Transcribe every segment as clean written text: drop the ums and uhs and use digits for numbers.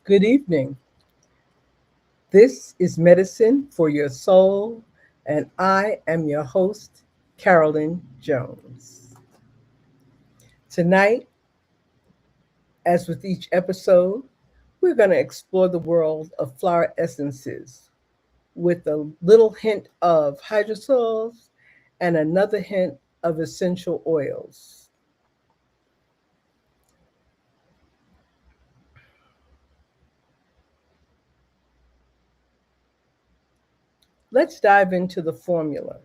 Good evening. This is Medicine for Your Soul, and I am your host, Carolyn Jones. Tonight, as with each episode, we're going to explore the world of flower essences with a little hint of hydrosols and another hint of essential oils. Let's dive into the formula.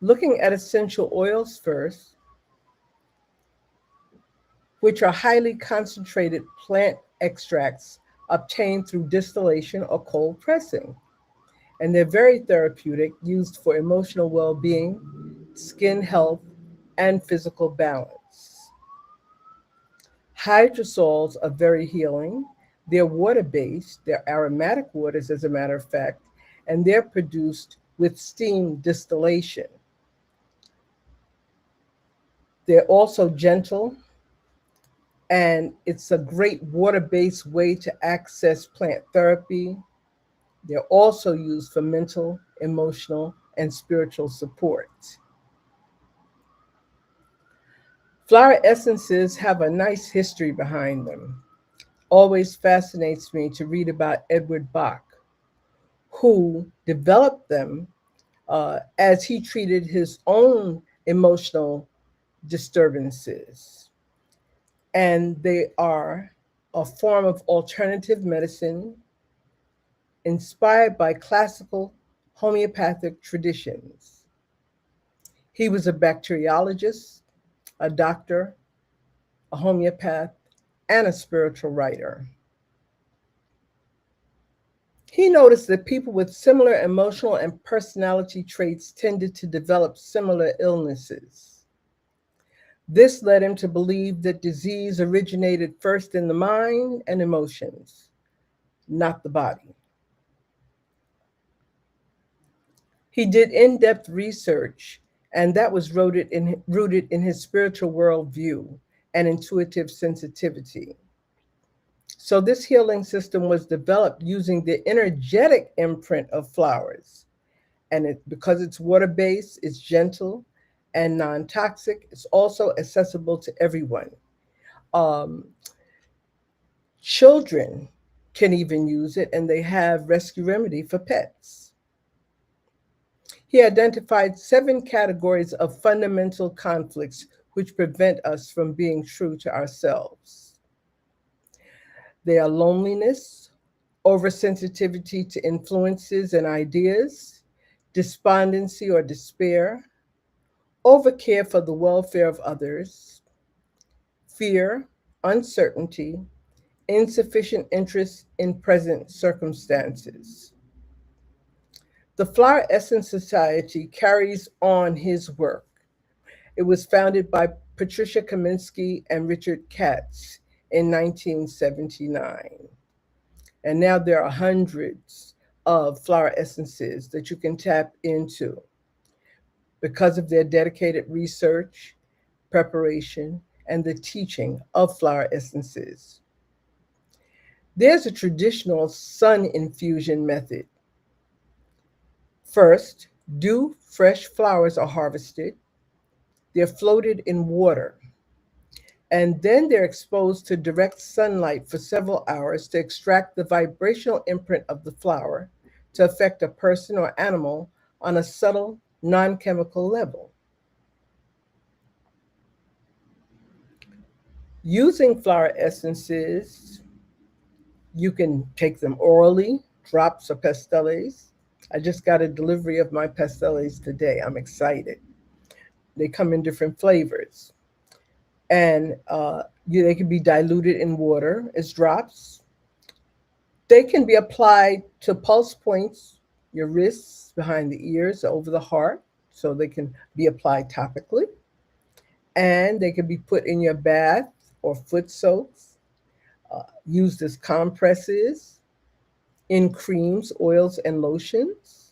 Looking at essential oils first, which are highly concentrated plant extracts obtained through distillation or cold pressing. And they're very therapeutic, used for emotional well being, skin health, and physical balance. Hydrosols are very healing. They're water based, they're aromatic waters, as a matter of fact, and they're produced with steam distillation. They're also gentle, and it's a great water based way to access plant therapy. They're also used for mental, emotional, and spiritual support. Flower essences have a nice history behind them. Always fascinates me to read about Edward Bach, who developed them as he treated his own emotional disturbances. And they are a form of alternative medicine inspired by classical homeopathic traditions. He was a bacteriologist, a doctor, a homeopath, and a spiritual writer. He noticed that people with similar emotional and personality traits tended to develop similar illnesses. This led him to believe that disease originated first in the mind and emotions, not the body. He did in depth research, and that was rooted in his spiritual worldview and intuitive sensitivity. So, this healing system was developed using the energetic imprint of flowers. And because it's water based, it's gentle and non toxic, it's also accessible to everyone. Um, Children can even use it, and they have rescue remedy for pets. He identified 7 categories of fundamental conflicts which prevent us from being true to ourselves. They are loneliness, oversensitivity to influences and ideas, despondency or despair, overcare for the welfare of others, fear, uncertainty, insufficient interest in present circumstances. The Flower Essence Society carries on his work. It was founded by Patricia Kaminsky and Richard Katz in 1979. And now there are hundreds of flower essences that you can tap into because of their dedicated research, preparation, and the teaching of flower essences. There's a traditional sun infusion method. First, dew fresh flowers are harvested, they're floated in water, and then they're exposed to direct sunlight for several hours to extract the vibrational imprint of the flower to affect a person or animal on a subtle, non chemical level. Using flower essences, you can take them orally, drops or pastelles. I just got a delivery of my pastelles today. I'm excited. They come in different flavors. And they can be diluted in water as drops. They can be applied to pulse points, your wrists, behind the ears, over the heart, so they can be applied topically. And they can be put in your bath or foot soaks, used as compresses, in creams, oils, and lotions.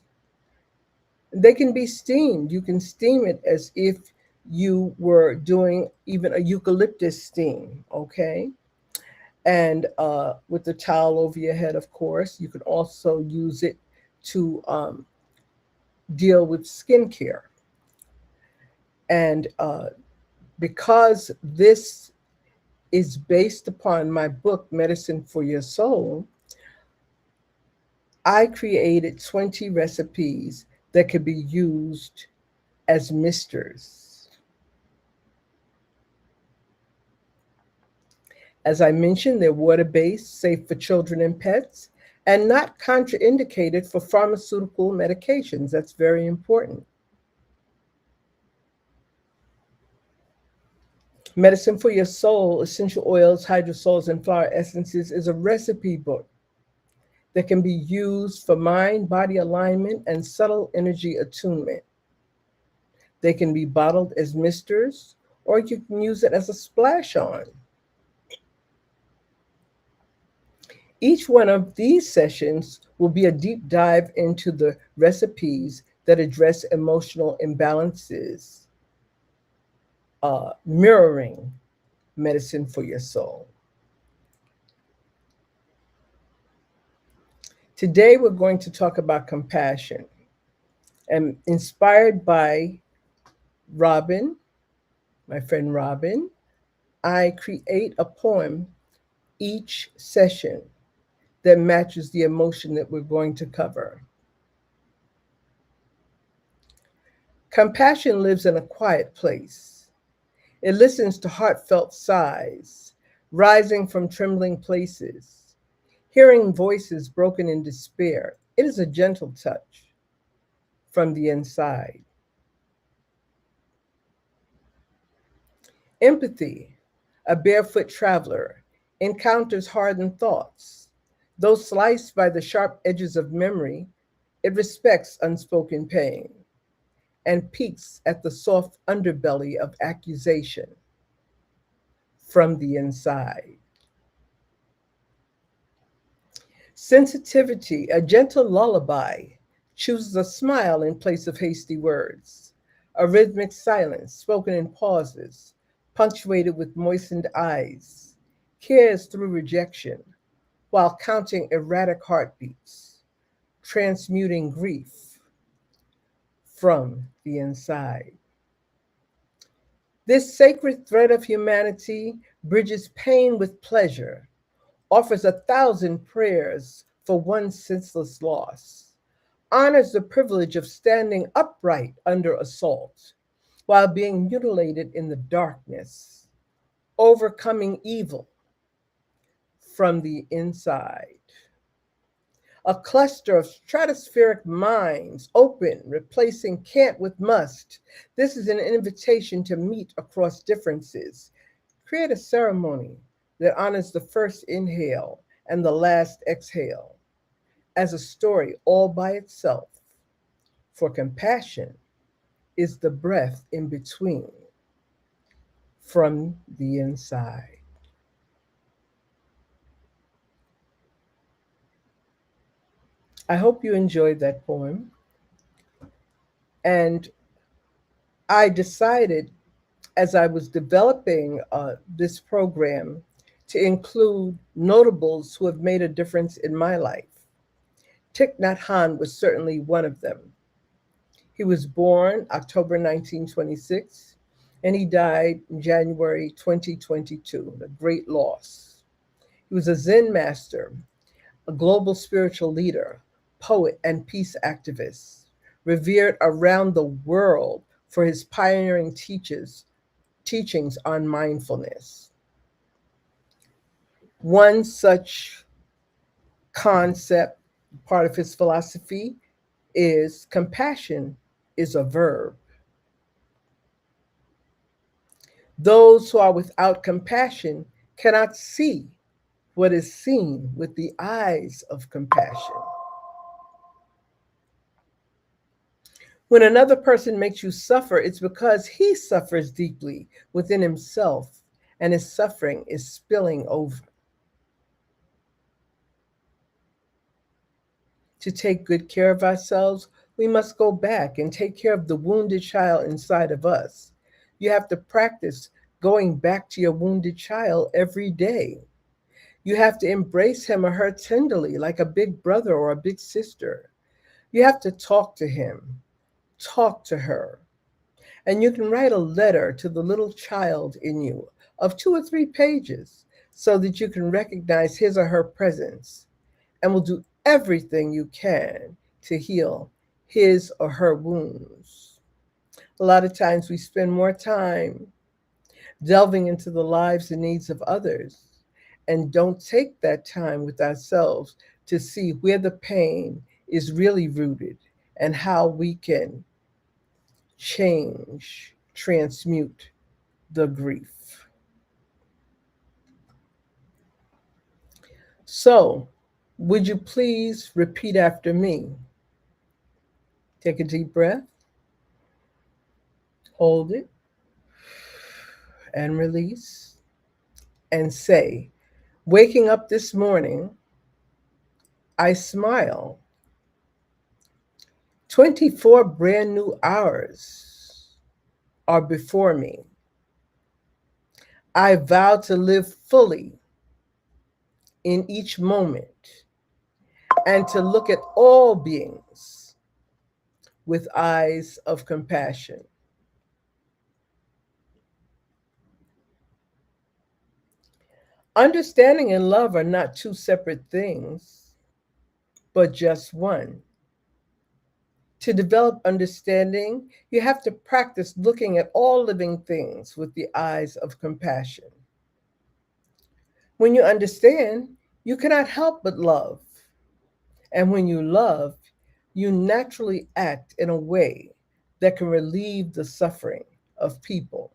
They can be steamed. You can steam it as if you were doing even a eucalyptus steam, okay? And with the towel over your head, of course. You could also use it to deal with skincare. And because this is based upon my book, Medicine for Your Soul, I created 20 recipes that could be used as misters. As I mentioned, they're water based, safe for children and pets, and not contraindicated for pharmaceutical medications. That's very important. Medicine for Your Soul, Essential Oils, Hydrosols, and Flower Essences is a recipe book that can be used for mind body alignment and subtle energy attunement. They can be bottled as misters, or you can use it as a splash on. Each one of these sessions will be a deep dive into the recipes that address emotional imbalances, mirroring Medicine for Your Soul. Today, we're going to talk about compassion. And inspired by Robin, my friend Robin, I create a poem each session that matches the emotion that we're going to cover. Compassion lives in a quiet place. It listens to heartfelt sighs, rising from trembling places, hearing voices broken in despair. It is a gentle touch from the inside. Empathy, a barefoot traveler, encounters hardened thoughts. Though sliced by the sharp edges of memory, it respects unspoken pain and peeks at the soft underbelly of accusation from the inside. Sensitivity, a gentle lullaby, chooses a smile in place of hasty words, a rhythmic silence spoken in pauses, punctuated with moistened eyes, cares through rejection while counting erratic heartbeats, transmuting grief from the inside. This sacred thread of humanity bridges pain with pleasure, offers 1,000 prayers for one senseless loss, honors the privilege of standing upright under assault while being mutilated in the darkness, overcoming evil from the inside. A cluster of stratospheric minds, open, replacing can't with must. This is an invitation to meet across differences. Create a ceremony that honors the first inhale and the last exhale as a story all by itself. For compassion is the breath in between from the inside. I hope you enjoyed that poem. And I decided as I was developing this program to include notables who have made a difference in my life. Thich Nhat Hanh was certainly one of them. He was born October 1926 and he died in January 2022, a great loss. He was a Zen master, a global spiritual leader, poet, and peace activist, revered around the world for his pioneering teachings on mindfulness. One such concept, part of his philosophy, is compassion is a verb. Those who are without compassion cannot see what is seen with the eyes of compassion. When another person makes you suffer, it's because he suffers deeply within himself and his suffering is spilling over. To take good care of ourselves, we must go back and take care of the wounded child inside of us. You have to practice going back to your wounded child every day. You have to embrace him or her tenderly, like a big brother or a big sister. You have to talk to him, talk to her. And you can write a letter to the little child in you of 2 or 3 pages so that you can recognize his or her presence and will do everything you can to heal his or her wounds. A lot of times we spend more time delving into the lives and needs of others and don't take that time with ourselves to see where the pain is really rooted and how we can change, transmute the grief. So, would you please repeat after me? Take a deep breath, hold it, and release, and say, waking up this morning, I smile. 24 brand new hours are before me. I vow to live fully in each moment and to look at all beings with eyes of compassion. Understanding and love are not two separate things, but just one. To develop understanding, you have to practice looking at all living things with the eyes of compassion. When you understand, you cannot help but love. And when you love, you naturally act in a way that can relieve the suffering of people.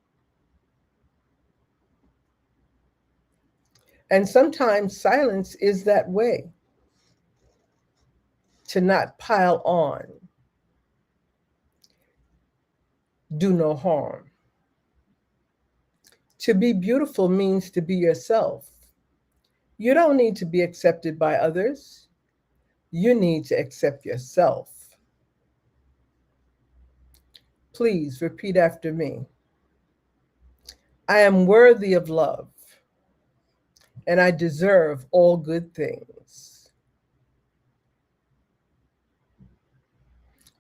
And sometimes silence is that way, to not pile on, do no harm. To be beautiful means to be yourself. You don't need to be accepted by others. You need to accept yourself. Please repeat after me. I am worthy of love and I deserve all good things.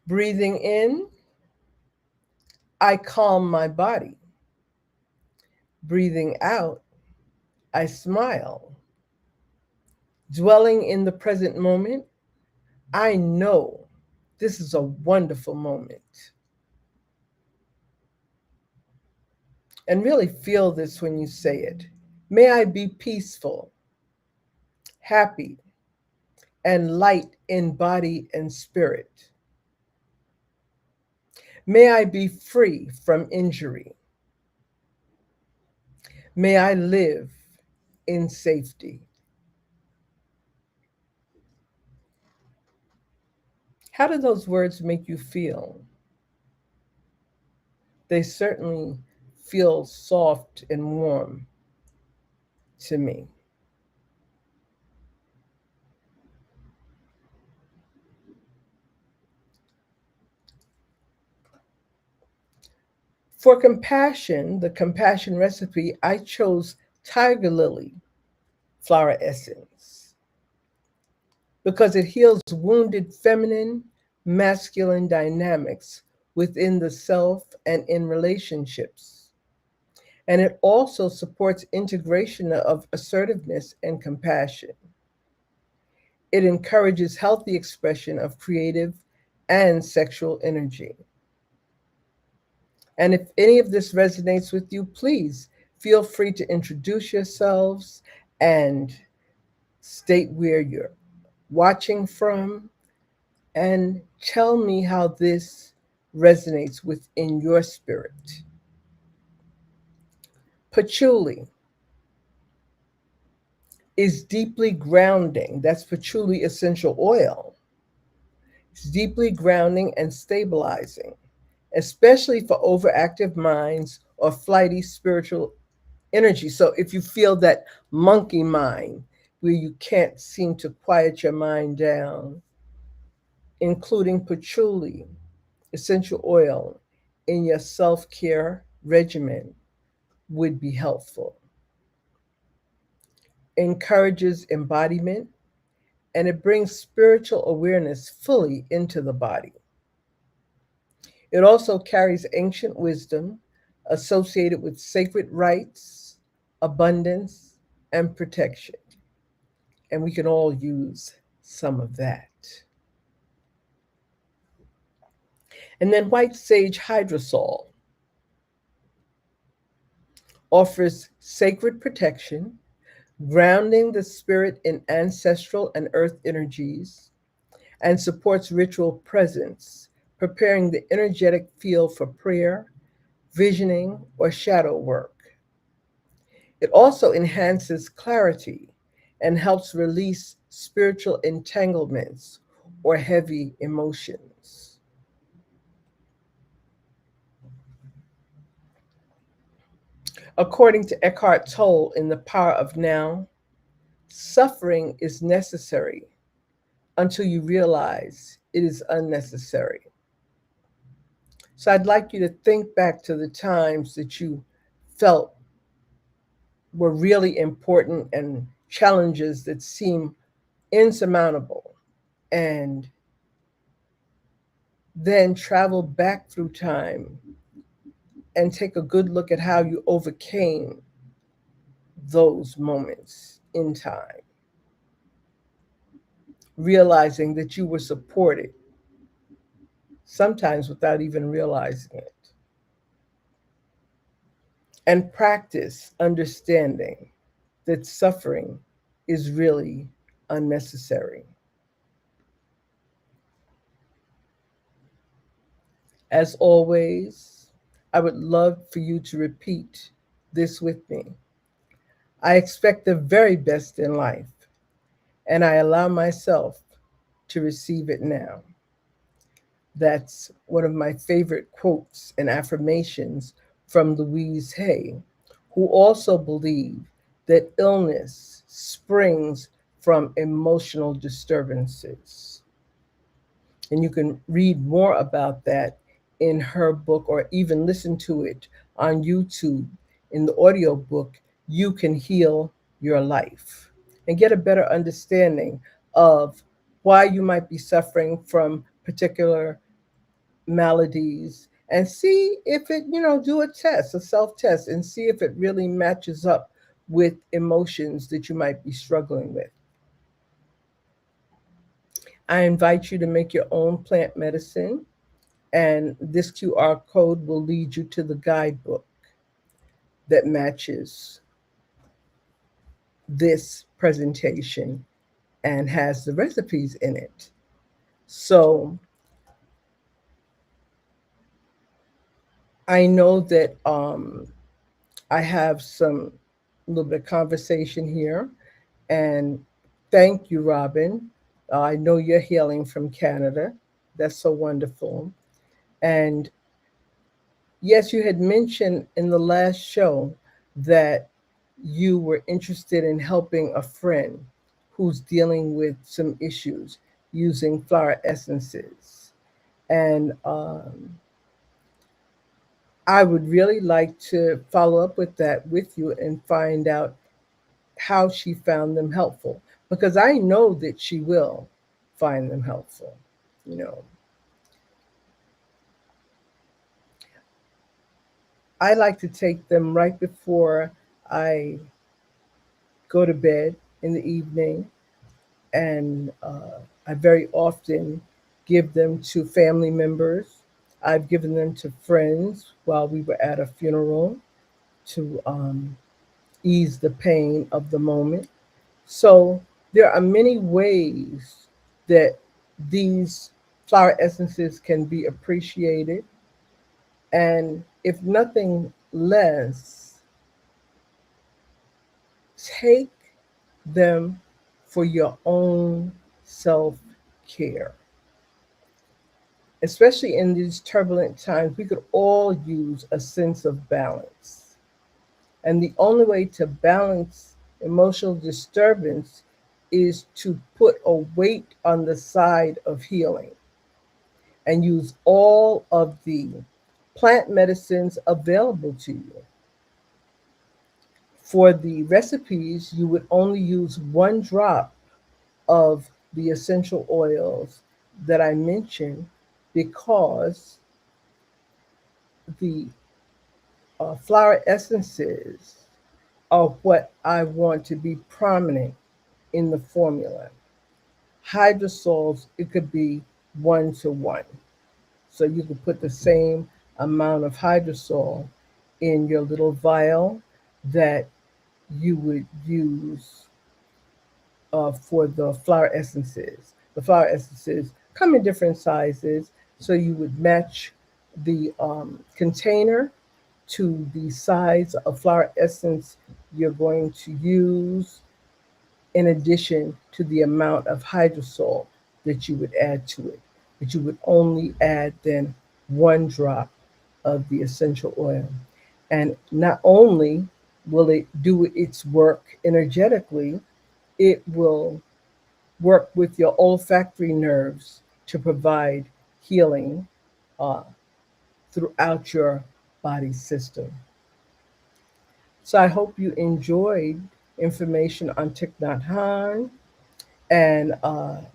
Breathing in, I calm my body. Breathing out, I smile. Dwelling in the present moment, I know this is a wonderful moment. And really feel this when you say it. May I be peaceful, happy, and light in body and spirit. May I be free from injury. May I live in safety. How do those words make you feel? They certainly feel soft and warm to me. For compassion, the compassion recipe, I chose tiger lily flower essence because it heals wounded feminine, masculine dynamics within the self and in relationships. And it also supports integration of assertiveness and compassion. It encourages healthy expression of creative and sexual energy. And if any of this resonates with you, please feel free to introduce yourselves and state where you're watching from and tell me how this resonates within your spirit. Patchouli is deeply grounding. That's patchouli essential oil. It's deeply grounding and stabilizing, especially for overactive minds or flighty spiritual energy. So if you feel that monkey mind where you can't seem to quiet your mind down, including patchouli essential oil in your self care regimen would be helpful. Encourages embodiment, and it brings spiritual awareness fully into the body. It also carries ancient wisdom associated with sacred rites, abundance, and protection. And we can all use some of that. And then white sage hydrosol offers sacred protection, grounding the spirit in ancestral and earth energies, and supports ritual presence, preparing the energetic field for prayer, visioning, or shadow work. It also enhances clarity and helps release spiritual entanglements or heavy emotions. According to Eckhart Tolle in The Power of Now, suffering is necessary until you realize it is unnecessary. So I'd like you to think back to the times that you felt were really important and challenges that seem insurmountable, and then travel back through time and take a good look at how you overcame those moments in time, realizing that you were supported, sometimes without even realizing it, and practice understanding that suffering is really unnecessary. As always, I would love for you to repeat this with me. I expect the very best in life, and I allow myself to receive it now. That's one of my favorite quotes and affirmations from Louise Hay, who also believed that illness springs from emotional disturbances. And you can read more about that in her book or even listen to it on YouTube in the audio book, You Can Heal Your Life, and get a better understanding of why you might be suffering from particular maladies, and see if it, do a test, a self test, and see if it really matches up with emotions that you might be struggling with. I invite you to make your own plant medicine, and this QR code will lead you to the guidebook that matches this presentation and has the recipes in it. So I know that I have some little bit of conversation here, and thank you, Robin. I know you're hailing from Canada. That's so wonderful. And yes, you had mentioned in the last show that you were interested in helping a friend who's dealing with some issues using flower essences. And I would really like to follow up with that with you and find out how she found them helpful, because I know that she will find them helpful. You know, I like to take them right before I go to bed in the evening, and I very often give them to family members. I've given them to friends while we were at a funeral to ease the pain of the moment. So there are many ways that these flower essences can be appreciated. And if nothing less, take them for your own self care. Especially in these turbulent times, we could all use a sense of balance. And the only way to balance emotional disturbance is to put a weight on the side of healing and use all of the plant medicines available to you. For the recipes, you would only use 1 drop of the essential oils that I mentioned because the flower essences are what I want to be prominent in the formula. Hydrosols, it could be 1 to 1. So you could put the same amount of hydrosol in your little vial that you would use for the flower essences. The flower essences come in different sizes, so you would match the container to the size of flower essence you're going to use, in addition to the amount of hydrosol that you would add to it. But you would only add then 1 drop of the essential oil. And not only will it do its work energetically, it will work with your olfactory nerves to provide healing uh, throughout your body system. So I hope you enjoyed information on Thich Nhat Hanh and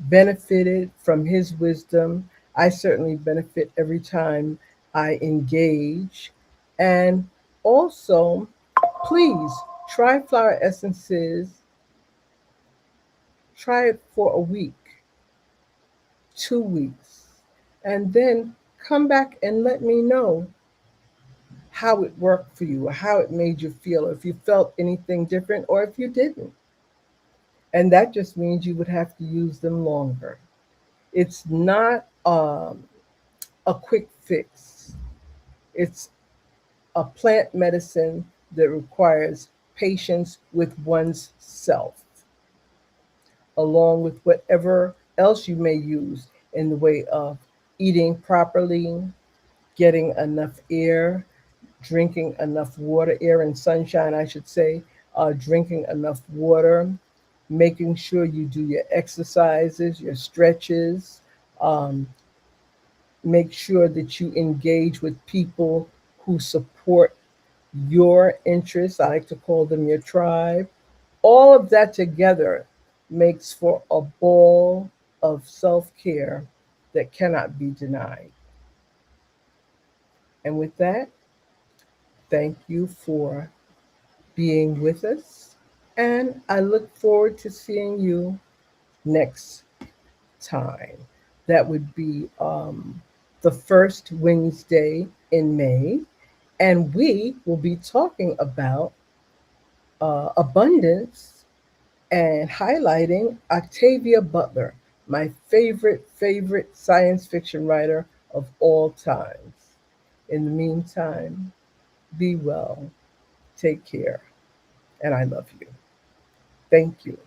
benefited from his wisdom. I certainly benefit every time I engage. And also, please try flower essences, try it for a week, 2 weeks, and then come back and let me know how it worked for you, or how it made you feel, or if you felt anything different, or if you didn't. And that just means you would have to use them longer. It's not a quick fix, it's a plant medicine that requires patience with one's self, along with whatever else you may use in the way of eating properly, getting enough air, drinking enough water, air and sunshine, I should say, drinking enough water, making sure you do your exercises, your stretches, um, make sure that you engage with people who support your interests. I like to call them your tribe. All of that together makes for a ball of self care that cannot be denied. And with that, thank you for being with us. And I look forward to seeing you next time. That would be the first Wednesday in May. And we will be talking about abundance and highlighting Octavia Butler, my favorite science fiction writer of all times. In the meantime, be well, take care, and I love you. Thank you.